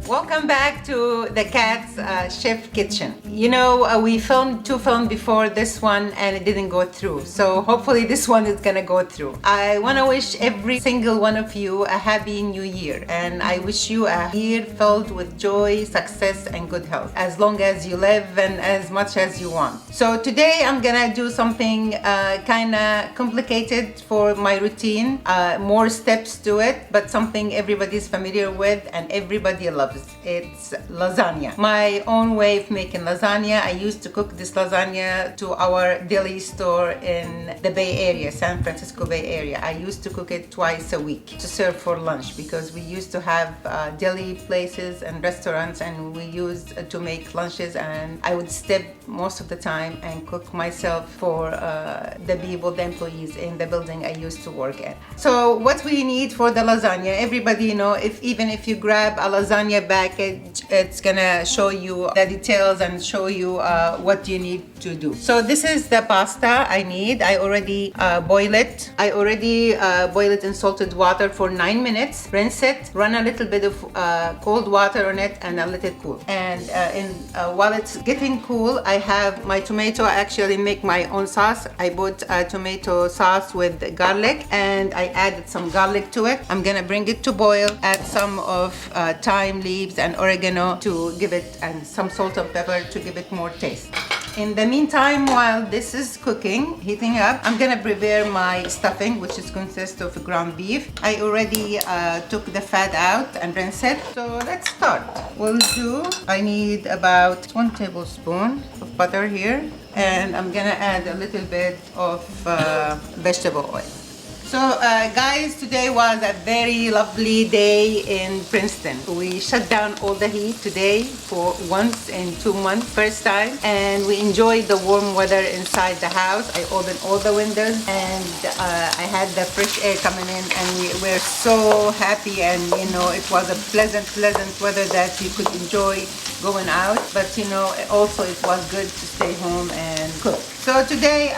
Welcome back to the Cat's Chef Kitchen. You know, we filmed two films before this one and it didn't go through. So hopefully this one is gonna go through. I wanna wish every single one of you a happy new year. And I wish you a year filled with joy, success, and good health. As long as you live and as much as you want. So today I'm gonna do something kinda complicated for my routine. More steps to it, but something everybody's familiar with and everybody loves. It's lasagna. My own way of making lasagna. I used to cook this lasagna to our deli store in the Bay Area, San Francisco Bay Area. I used to cook it twice a week to serve for lunch because we used to have deli places and restaurants and we used to make lunches, and I would step most of the time and cook myself for the people, the employees in the building I used to work at. So what we need for the lasagna, everybody know, even if you grab a lasagna package, it's gonna show you the details and show you what you need to do. So this is the pasta I need. I already boil it. I already boil it in salted water for 9 minutes. Rinse it, run a little bit of cold water on it, and I'll let it cool. And while it's getting cool, I have my tomato. I actually make my own sauce. I bought tomato sauce with garlic and I added some garlic to it. I'm gonna bring it to boil, add some of thyme leaves and oregano to give it, and some salt and pepper to give it more taste. In the meantime, while this is cooking, heating up, I'm gonna prepare my stuffing, which is consists of ground beef. I already took the fat out and rinsed it. So let's start. I need about 1 tablespoon of butter here, and I'm gonna add a little bit of vegetable oil. So guys, today was a very lovely day in Princeton. We shut down all the heat today for once in 2 months, first time, and we enjoyed the warm weather inside the house. I opened all the windows and I had the fresh air coming in, and we were so happy, and you know, it was a pleasant weather that you could enjoy going out, but you know, also it was good to stay home and cook. So today,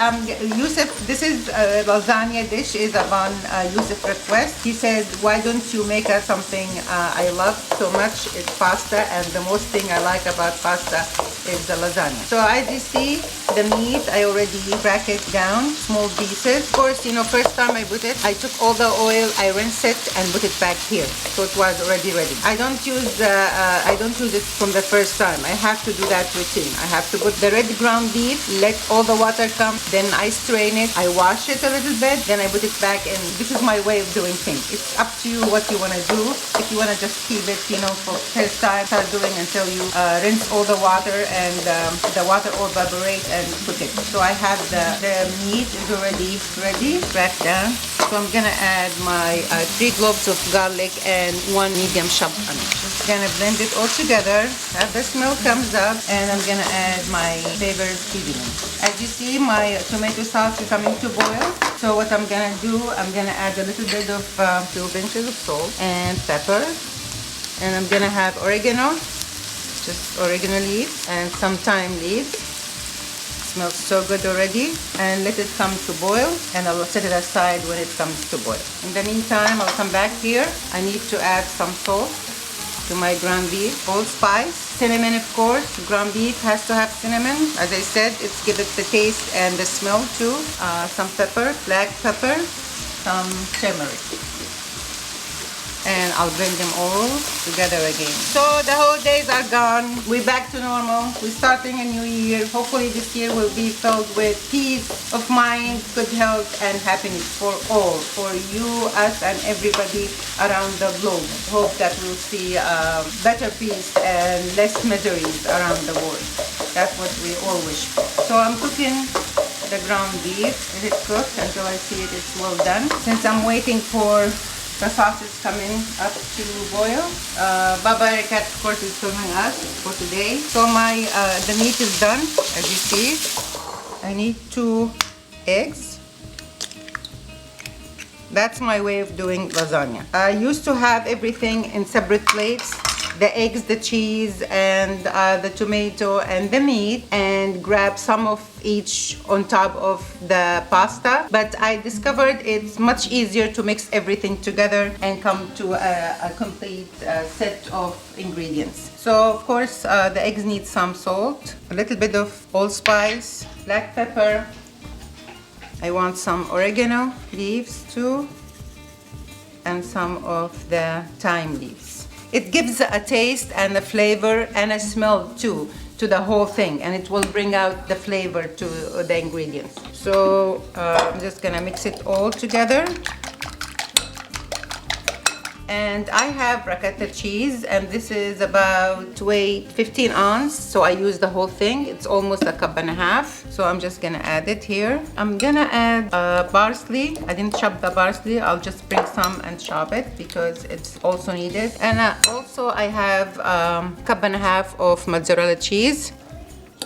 Yusuf, this is a lasagna dish is upon Yusuf's request. He said, why don't you make us something I love so much? It's pasta, and the most thing I like about pasta is the lasagna. So as you see, the meat, I already crack it down, small pieces. Of course, you know, first time I put it, I took all the oil, I rinsed it and put it back here. So it was already ready. I don't use it from the first time. I have to do that routine. I have to put the red ground beef, let all the water come, then I strain it, I wash it a little bit, then I put it back in. This is my way of doing things. It's up to you what you want to do. If you want to just keep it, you know, for first time, start doing until you rinse all the water and the water all evaporate and cook it. So I have the meat is already ready, cracked down. So I'm gonna add my 3 cloves of garlic and 1 medium chopped onion. Just gonna blend it all together. As the smell comes up, and I'm gonna add my favorite seasoning. As you see, my tomato sauce is coming to boil. So what I'm gonna do, I'm gonna add a little bit of 2 pinches of salt and pepper, and I'm gonna have oregano, just oregano leaves, and some thyme leaves. Smells so good already, and let it come to boil, and I'll set it aside when it comes to boil. In the meantime, I'll come back here. I need to add some salt to my ground beef, allspice, cinnamon, of course. Ground beef has to have cinnamon. As I said, it's give it the taste and the smell too. Some pepper, black pepper, some turmeric. And I'll blend them all together again. So the whole days are gone. We're back to normal. We're starting a new year. Hopefully this year will be filled with peace of mind, good health, and happiness for all, for you, us, and everybody around the globe. Hope that we'll see better peace and less miseries around the world. That's what we all wish for. So I'm cooking the ground beef. Let it cook until I see it is well done. Since I'm waiting for the sauce is coming up to boil. Baba Ericat, of course, is filming us for today. So the meat is done, as you see. I need 2 eggs. That's my way of doing lasagna. I used to have everything in separate plates, the eggs, the cheese, and the tomato and the meat, and grab some of each on top of the pasta. But I discovered it's much easier to mix everything together and come to a complete set of ingredients. So of course the eggs need some salt, a little bit of allspice, black pepper. I want some oregano leaves too, and some of the thyme leaves. It gives a taste and a flavor and a smell too to the whole thing, and it will bring out the flavor to the ingredients. So I'm just gonna mix it all together. And I have ricotta cheese, and this is about weight 15 ounce, so I use the whole thing. It's almost a cup and a half, so I'm just gonna add it here. I'm gonna add parsley. I didn't chop the parsley, I'll just bring some and chop it because it's also needed. And also I have cup and a half of mozzarella cheese.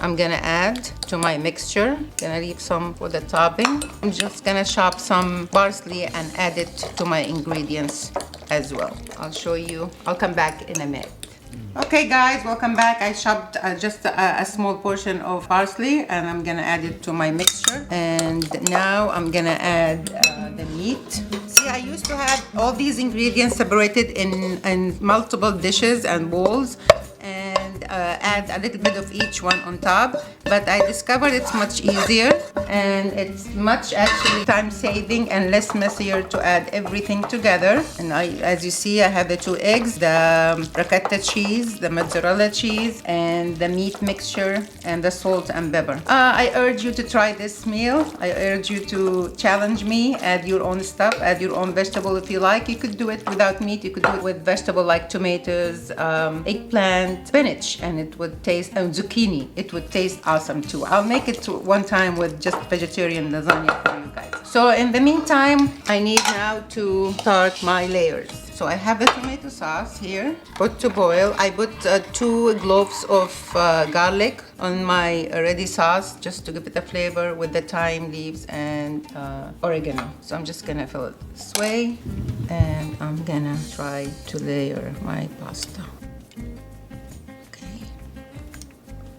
I'm gonna add to my mixture. Gonna leave some for the topping. I'm just gonna chop some parsley and add it to my ingredients as well. I'll show you. I'll come back in a minute. Okay guys, welcome back. I chopped just a small portion of parsley, and I'm gonna add it to my mixture. And now I'm gonna add the meat. See, I used to have all these ingredients separated in multiple dishes and bowls, and add a little bit of each one on top, but I discovered it's much easier and it's much actually time saving and less messier to add everything together. And as you see, I have the 2 eggs, the ricotta cheese, the mozzarella cheese, and the meat mixture, and the salt and pepper. I urge you to try this meal. I urge you to challenge me, add your own stuff, add your own vegetable if you like. You could do it without meat, you could do it with vegetable like tomatoes, eggplant, spinach, and it would taste, and zucchini, it would taste awesome too. I'll make it one time with just vegetarian lasagna for you guys. So in the meantime, I need now to start my layers. So I have the tomato sauce here, put to boil. I put 2 cloves of garlic on my ready sauce just to give it a flavor with the thyme leaves and oregano. So I'm just gonna fill it this way, and I'm gonna try to layer my pasta.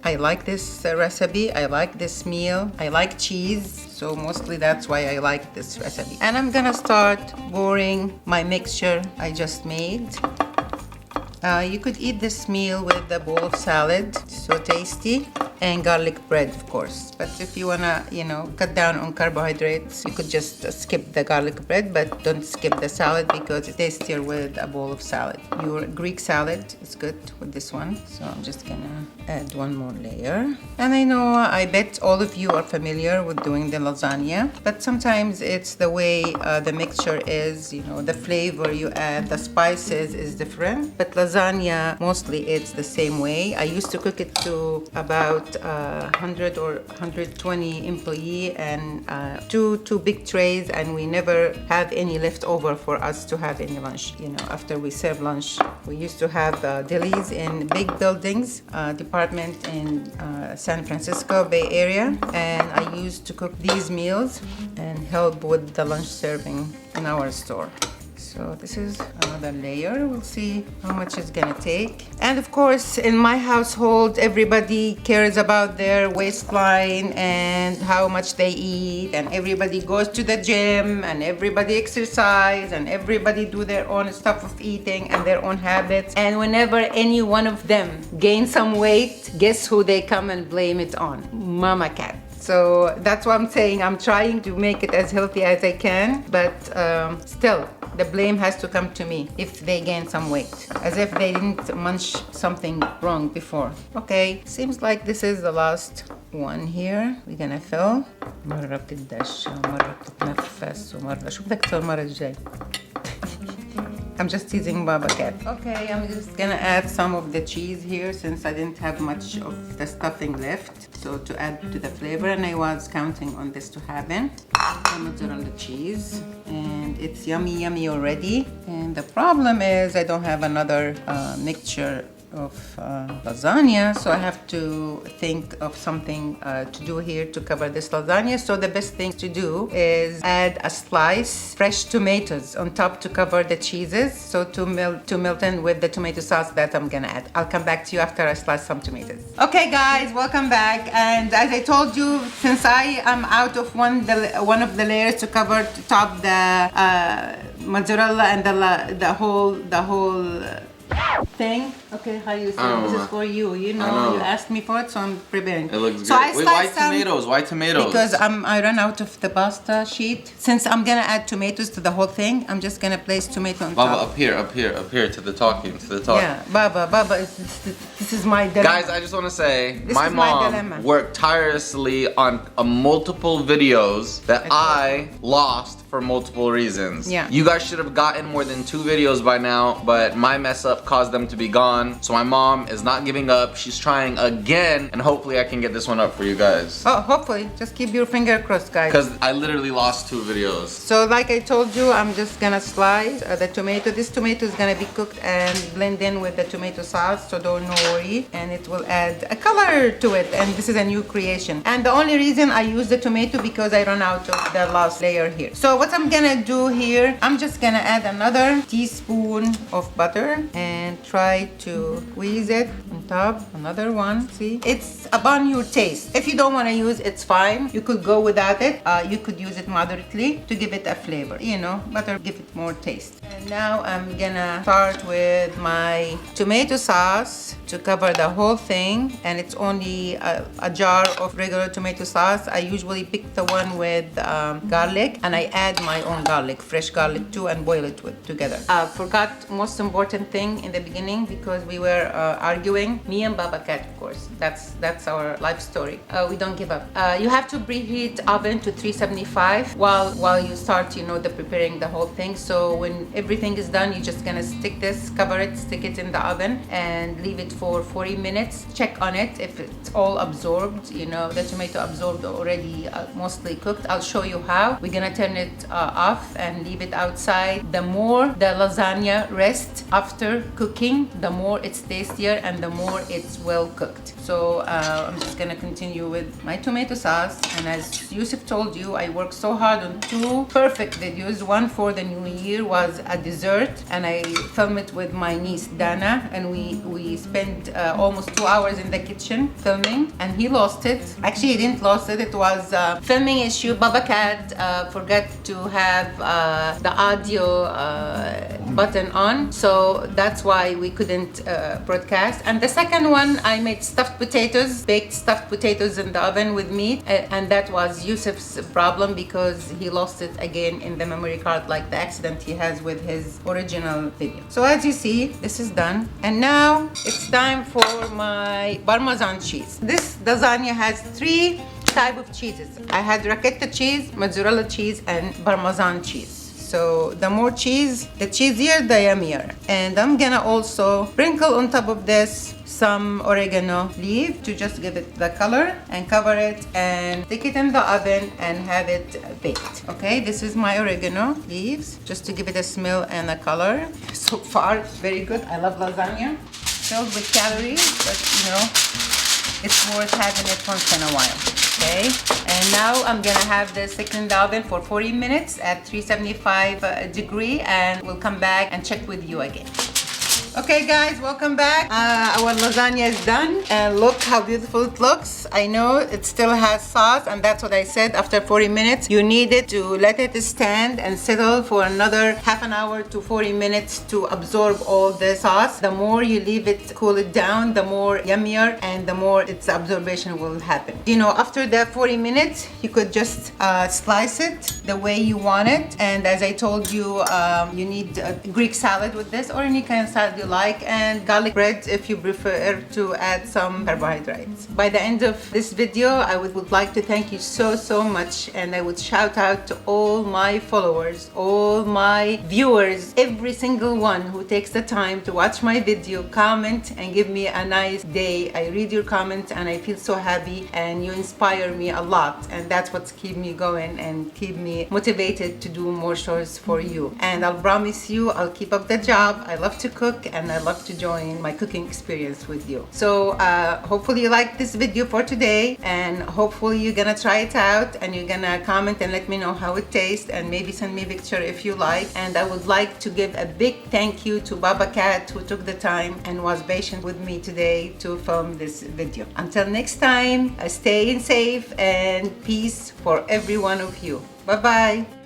I like this recipe, I like this meal, I like cheese, so mostly that's why I like this recipe. And I'm gonna start pouring my mixture I just made. You could eat this meal with a bowl of salad, so tasty, and garlic bread, of course. But if you wanna, cut down on carbohydrates, you could just skip the garlic bread, but don't skip the salad because it's tastier with a bowl of salad. Your Greek salad is good with this one, so I'm just gonna add one more layer. And I bet all of you are familiar with doing the lasagna, but sometimes it's the way the mixture is, the flavor you add, the spices is different. But lasagna, mostly it's the same way. I used to cook it to about 100 or 120 employee, and two big trays, and we never have any left over for us to have any lunch. After we serve lunch, we used to have delis in big buildings, department in San Francisco Bay Area, and I used to cook these meals and help with the lunch serving in our store. So this is another layer. We'll see how much it's gonna take. And of course, in my household, everybody cares about their waistline and how much they eat, and everybody goes to the gym, and everybody exercise, and everybody do their own stuff of eating and their own habits. And whenever any one of them gain some weight, guess who they come and blame it on? Mama Cat. So that's what I'm saying. I'm trying to make it as healthy as I can, but still, the blame has to come to me if they gain some weight, as if they didn't munch something wrong before. Okay, seems like this is the last one here. We're gonna fill. مرة بتدش ومرة بتتنفس ومرة شو بدك تصير المرة الجاي. I'm just teasing Baba Cat. Okay, I'm just gonna add some of the cheese here since I didn't have much of the stuffing left. So to add to the flavor, and I was counting on this to happen. The mozzarella cheese, and it's yummy already. And the problem is I don't have another mixture of lasagna, so I have to think of something to do here to cover this lasagna. So the best thing to do is add a slice fresh tomatoes on top to cover the cheeses, so to melt in with the tomato sauce that I'm gonna add. I'll come back to you after I slice some tomatoes. Okay guys, welcome back. And as I told you, since I am out of one of the layers to cover to top the mozzarella and the whole thing. Okay, how do you say this is for you? You know, you asked me for it, so I'm preparing. It looks so good. Wait, why tomatoes? Because I ran out of the pasta sheet. Since I'm gonna add tomatoes to the whole thing, I'm just gonna place tomato on Baba, top. up here, to the talking. Yeah, Baba, this is my dilemma. Guys, I just want to say, my mom worked tirelessly on multiple videos that I lost for multiple reasons. Yeah. You guys should have gotten more than 2 videos by now, but my mess up caused them to be gone. So my mom is not giving up. She's trying again, and hopefully I can get this one up for you guys. Oh, hopefully. Just keep your finger crossed, guys. Because I literally lost 2 videos. So like I told you, I'm just gonna slice the tomato. This tomato is gonna be cooked and blend in with the tomato sauce, so don't worry. And it will add a color to it. And this is a new creation. And the only reason I use the tomato because I ran out of the last layer here. So what I'm gonna do here, I'm just gonna add another teaspoon of butter and try to squeeze it on top. Another one. See, it's upon your taste. If you don't want to use it, it's fine. You could go without it. You could use it moderately to give it a flavor. You know, butter give it more taste. And now I'm gonna start with my tomato sauce to cover the whole thing, and it's only a jar of regular tomato sauce. I usually pick the one with garlic, and I add my own garlic, fresh garlic too, and boil it together. Forgot most important thing in the beginning because we were arguing. Me and Baba Cat, of course. That's our life story. We don't give up. You have to preheat oven to 375 while you start, you know, preparing the whole thing. So when everything is done, you're just gonna cover it, stick it in the oven, and leave it for 40 minutes. Check on it if it's all absorbed. You know, the tomato absorbed already, mostly cooked. I'll show you how. We're gonna turn it off and leave it outside. The more the lasagna rests after cooking, the more it's tastier and the more it's well cooked. So I'm just gonna continue with my tomato sauce. And as Yusuf told you, I worked so hard on 2 perfect videos. One for the new year was a dessert, and I filmed it with my niece Dana, and we spent almost 2 hours in the kitchen filming, and he lost it. Actually, he didn't lost it. It was a filming issue. Baba Cat forgot to have the audio button on, so that's why we couldn't broadcast. And the second one, I made baked stuffed potatoes in the oven with meat, and that was Yusuf's problem because he lost it again in the memory card, like the accident he has with his original video. So as you see, this is done, and now it's time for my Parmesan cheese. This lasagna has 3 types of cheeses. I had racchetta cheese, mozzarella cheese, and Parmesan cheese. So the more cheese, the cheesier, the yummier. And I'm gonna also sprinkle on top of this some oregano leaf to just give it the color, and cover it and stick it in the oven and have it baked. Okay, this is my oregano leaves, just to give it a smell and a color. So far, very good. I love lasagna. Filled with calories, but you know, it's worth having it once in a while. Okay, and now I'm gonna have this stick in the oven for 40 minutes at 375 degree, and we'll come back and check with you again. Okay guys, welcome back. Our lasagna is done, and look how beautiful it looks. I know it still has sauce, and that's what I said. After 40 minutes, you need it to let it stand and settle for another half an hour to 40 minutes to absorb all the sauce. The more you leave it, cool it down, the more yummier and the more its absorption will happen. You know, after that 40 minutes, you could just slice it the way you want it. And as I told you, you need Greek salad with this, or any kind of salad you like, and garlic bread if you prefer to add some carbohydrates. By the end of this video, I would like to thank you so much, and I would shout out to all my followers, all my viewers, every single one who takes the time to watch my video, comment, and give me a nice day. I read your comments and I feel so happy, and you inspire me a lot, and that's what's keep me going and keep me motivated to do more shows for you. And I'll promise you, I'll keep up the job. I love to cook, and I love to join my cooking experience with you. So hopefully you liked this video for today, and hopefully you're gonna try it out and you're gonna comment and let me know how it tastes, and maybe send me a picture if you like. And I would like to give a big thank you to Baba Cat, who took the time and was patient with me today to film this video. Until next time, stay safe and peace for every one of you. Bye bye.